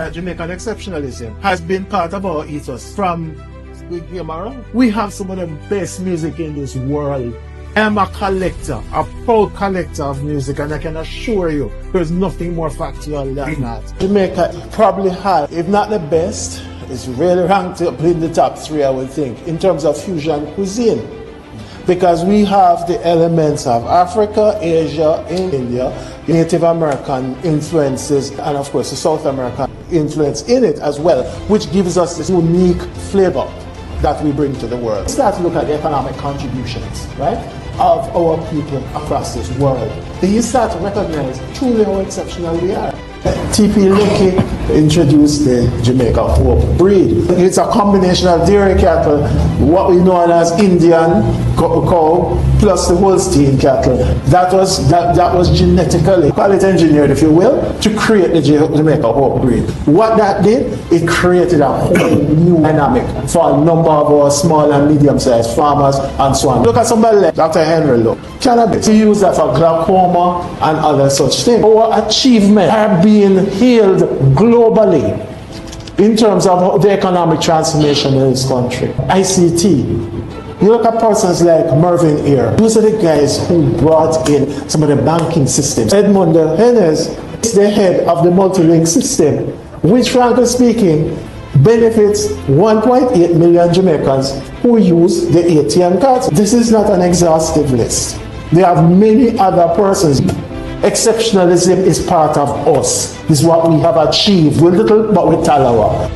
Jamaican exceptionalism has been part of our ethos from we have some of the best music in this world. I am a collector, a proud collector of music, and I can assure you there's nothing more factual than that. Jamaica probably has, if not the best, it's really ranked up in the top 3, I would think, in terms of fusion cuisine. Because we have the elements of Africa, Asia, India, Native American influences, and of course the South American influence in it as well, which gives us this unique flavor that we bring to the world. Start to look at the economic contributions, right, of our people across this world. Then you start to recognize truly how exceptional we are. T.P. Leakey introduced the Jamaica Hope breed. It's a combination of dairy cattle, what we know as Indian cow, plus the Holstein cattle. That was genetically quality engineered, if you will, to create the Jamaica Hope breed. What that did, it created a whole new dynamic for a number of our small and medium-sized farmers and so on. Look at somebody like Dr. Henry Look. Cannabis, he used that for glaucoma and other such things. Our achievements are being hailed globally in terms of the economic transformation in this country. ICT. You look at persons like Mervyn Eyre. Those are the guys who brought in some of the banking systems. Edmund Hennes is the head of the multi-link system, which, frankly speaking, benefits 1.8 million Jamaicans who use the ATM cards. This is not an exhaustive list. There are many other persons. Exceptionalism is part of us. This is what we have achieved. We're little, but we're talawa.